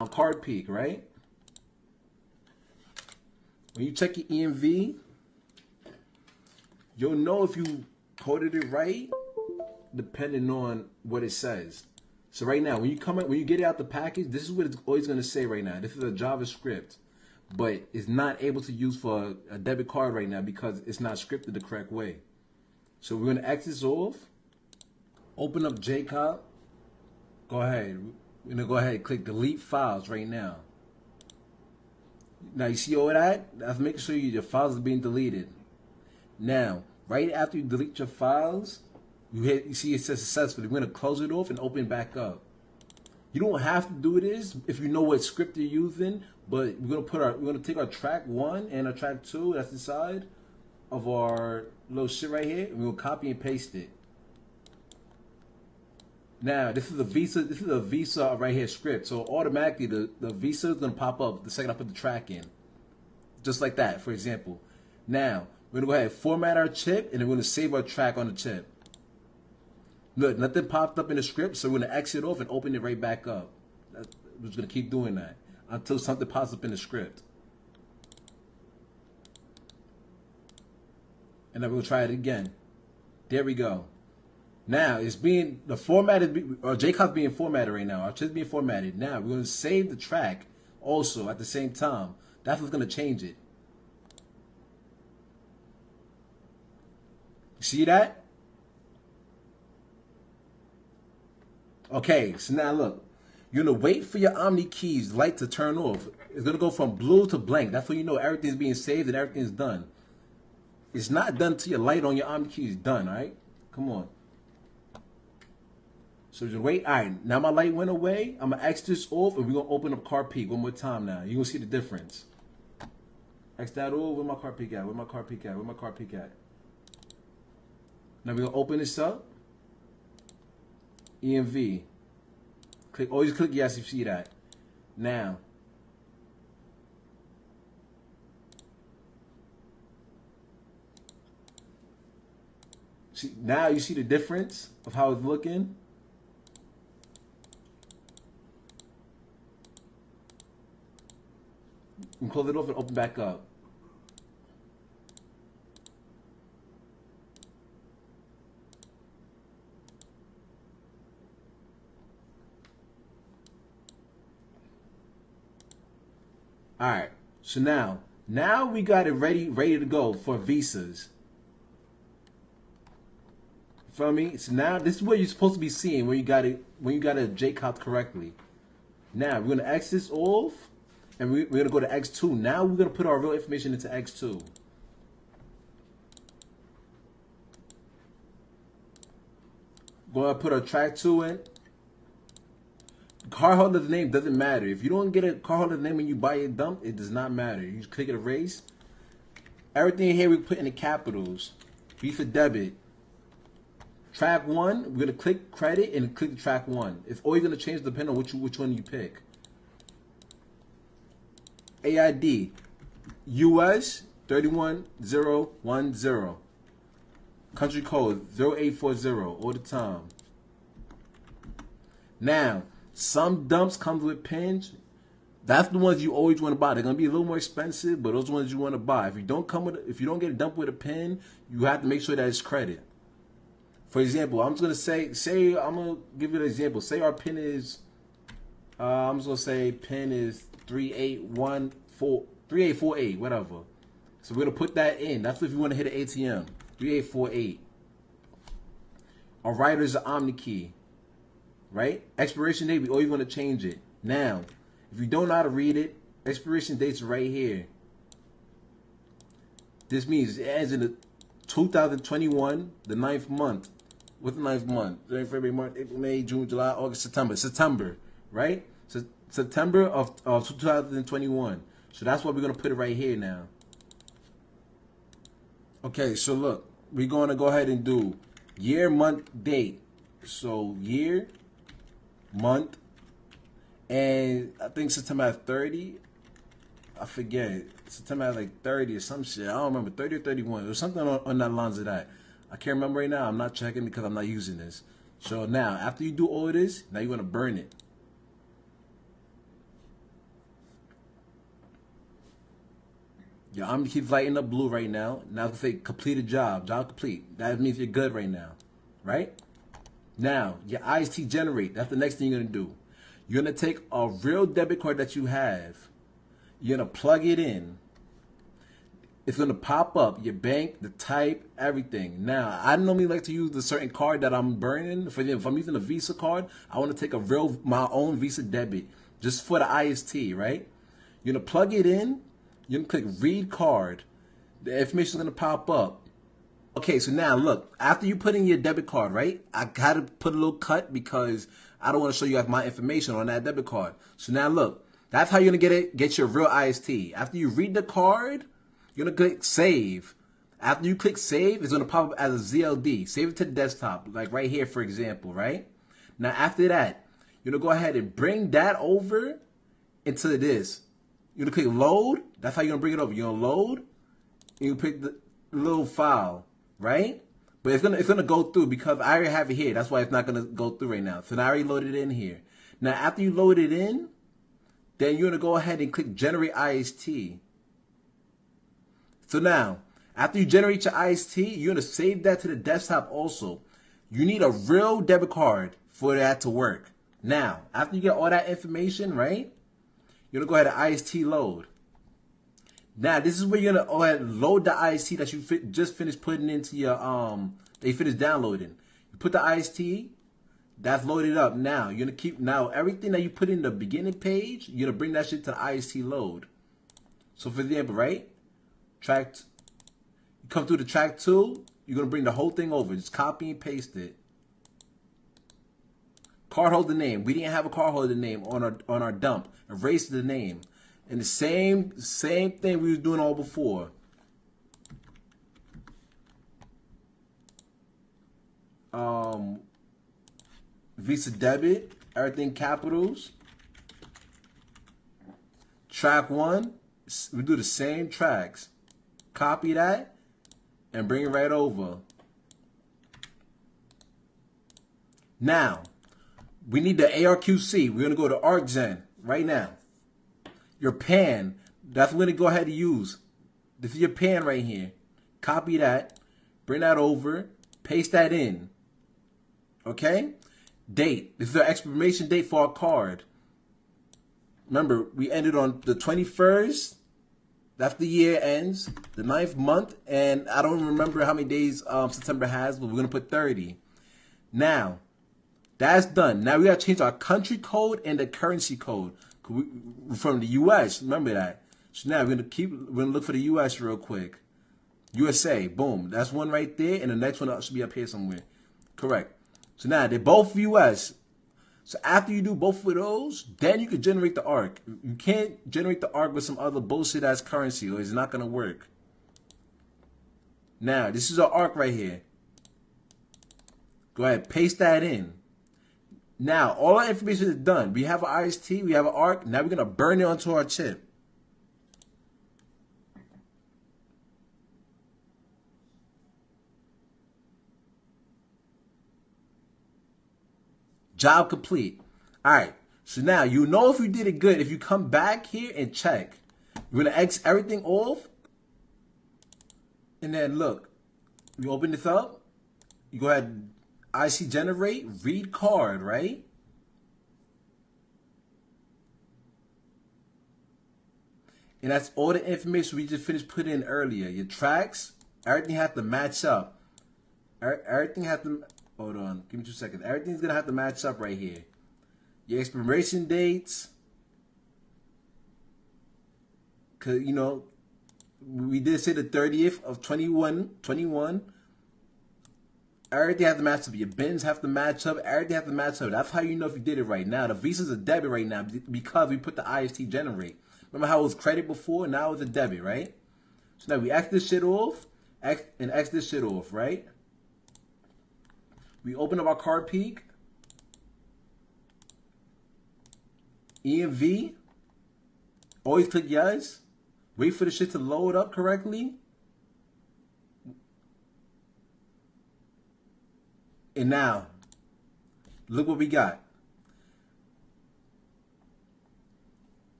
on card peak, right? When you check your EMV, you'll know if you coded it right depending on what it says. So right now, when you get it out the package, this is what it's always going to say right now. This is a JavaScript, but it's not able to use for a debit card right now because it's not scripted the correct way. So we're going to X this off, open up JCOP, go ahead. We're going to go ahead and click delete files right now. Now you see all that? That's making sure your files are being deleted. Now, right after you delete your files, you see it says successfully. We're going to close it off and open it back up. You don't have to do this if you know what script you're using, but we're going to take our track 1 and our track 2, that's the side of our little shit right here, and we'll copy and paste it. Now, this is a Visa right here script. So automatically the Visa is going to pop up the second I put the track in. Just like that, for example. Now, we're going to go ahead and format our chip, and then we're going to save our track on the chip. Look, nothing popped up in the script, so we're going to exit off and open it right back up. We're just going to keep doing that until something pops up in the script. And then we'll try it again. There we go. Now it's being JCOP's being formatted right now. Our chip's being formatted. Now we're going to save the track also at the same time. That's what's going to change it. See that? Okay, so now look. You're going to wait for your Omni keys light to turn off. It's going to go from blue to blank. That's when you know everything's being saved and everything's done. It's not done till your light on your Omni key is done, all right? Come on. So just wait. All right, now my light went away. I'm going to X this off, and we're going to open up card peak one more time now. You're going to see the difference. X that off. Where my card peak at? Where my card peak at? Where my card peak at? Now we're going to open this up. EMV. Always click yes if you see that. Now. See, now you see the difference of how it's looking. You can close it off and open back up. All right. So now we got it ready to go for visas. You feel me? So now this is what you're supposed to be seeing when you got it JCOP correctly. Now we're gonna X this off. And we're going to go to X2. Now we're going to put our real information into X2. Going to put our track 2 in. Cardholder's name doesn't matter. If you don't get a cardholder's name when you buy your dump, it does not matter. You just click erase. Everything here we put in the capitals. B for debit. Track 1, we're going to click credit and click the track 1. It's always going to change depending on which one you pick. AID, US 31010. Country code 0840 all the time. Now, some dumps comes with pins. That's the ones you always want to buy. They're gonna be a little more expensive, but those ones you want to buy. If you don't get a dump with a pin, you have to make sure that it's credit. For example, I'm just gonna say I'm gonna give you an example. Say our pin is, I'm just gonna say pin is 3848, whatever. So we're gonna put that in. That's if you want to hit an ATM. 3848. Our writer is an Omni key, right? Expiration date, we always want to change it. Now, if you don't know how to read it, expiration date's right here. This means it ends in the 2021, the 9th month. What's the 9th month? January, February, March, April, May, June, July, August, September. September, right? So September of 2021. So that's why we're going to put it right here now. Okay, so look. We're going to go ahead and do year, month, date. So year, month, and I think September has 30. I forget. September has like 30 or some shit. I don't remember. 30 or 31. There's something on that lines of that. I can't remember right now. I'm not checking because I'm not using this. So now, after you do all of this, now you're going to burn it. Your arm keeps lighting up blue right now. Now it's gonna say completed job. Job complete. That means you're good right now. Right? Now, your IST generate. That's the next thing you're gonna do. You're gonna take a real debit card that you have. You're gonna plug it in. It's gonna pop up your bank, the type, everything. Now, I normally like to use the certain card that I'm burning. If I'm using a Visa card, I want to take my own Visa debit just for the IST, right? You're gonna plug it in. You're gonna click read card. The information is gonna pop up. Okay, so now look, after you put in your debit card, right? I had to put a little cut because I don't want to show you my information on that debit card. So now look, that's how you're gonna get your real IST. After you read the card, you're gonna click save. After you click save, it's gonna pop up as a ZLD. Save it to the desktop, like right here, for example, right? Now after that, you're gonna go ahead and bring that over into this. You're gonna click load. That's how you're gonna bring it over. You're gonna load. You pick the little file, right? But it's gonna go through because I already have it here. That's why it's not gonna go through right now. So now I already loaded it in here. Now after you load it in, then you're gonna go ahead and click generate IST. So now, after you generate your IST, you're gonna save that to the desktop also. You need a real debit card for that to work. Now, after you get all that information, right? You're gonna go ahead and IST load. Now, this is where you're gonna go ahead and load the IST that you just finished putting into your they finished downloading. You put the IST, that's loaded up. Now you're gonna keep everything that you put in the beginning page, you're gonna bring that shit to the IST load. So for example, right? You come through the track 2, you're gonna bring the whole thing over. Just copy and paste it. Cardholder name. We didn't have a cardholder name on our dump. Erase the name. And the same thing we was doing all before. Visa debit, everything capitals. Track 1, we do the same tracks. Copy that and bring it right over. Now, we need the ARQC. We're going to go to ArcGen right now. Your PAN, that's what we're going to go ahead and use. This is your PAN right here. Copy that, bring that over, paste that in. Okay? Date. This is our expiration date for our card. Remember, we ended on the 21st. That's the year ends, the 9th month, and I don't remember how many days September has, but we're going to put 30. Now, that's done. Now we got to change our country code and the currency code. We're from the U.S., remember that. So now we're going to look for the U.S. real quick. USA, boom. That's one right there, and the next one should be up here somewhere. Correct. So now they're both U.S. So after you do both of those, then you can generate the ARC. You can't generate the ARC with some other bullshit as currency, or it's not going to work. Now, this is our ARC right here. Go ahead, paste that in. Now, all our information is done. We have an IST, we have an ARC. Now we're going to burn it onto our chip. Job complete. All right. So now you know if you did it good. If you come back here and check, you're going to X everything off. And then look, you open this up. You go ahead, IC generate, read card, right? And that's all the information we just finished putting in earlier. Your tracks, everything has to match up. Everything has to... Hold on, give me 2 seconds. Everything's gonna have to match up right here. Your expiration dates, cause you know we did say the 30th of 21. Everything has to match up. Your bins have to match up. Everything has to match up. That's how you know if you did it right. Now the Visa's a debit right now because we put the IST generate. Remember how it was credit before? Now it's a debit, right? So now we X this shit off, X this shit off, right? We open up our card peak. EMV. Always click yes. Wait for the shit to load up correctly. And now, look what we got.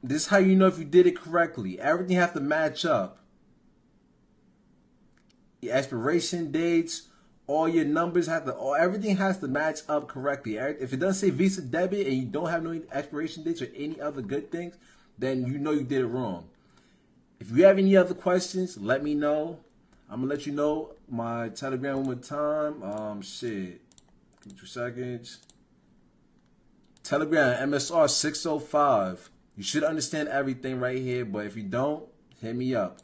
This is how you know if you did it correctly. Everything has to match up. Your expiration dates, all your numbers have to, everything has to match up correctly. If it doesn't say Visa debit and you don't have no expiration dates or any other good things, then you know you did it wrong. If you have any other questions, let me know. I'm gonna let you know my Telegram one more time. Shit, give me 2 seconds. Telegram MSR 605. You should understand everything right here, but if you don't, hit me up.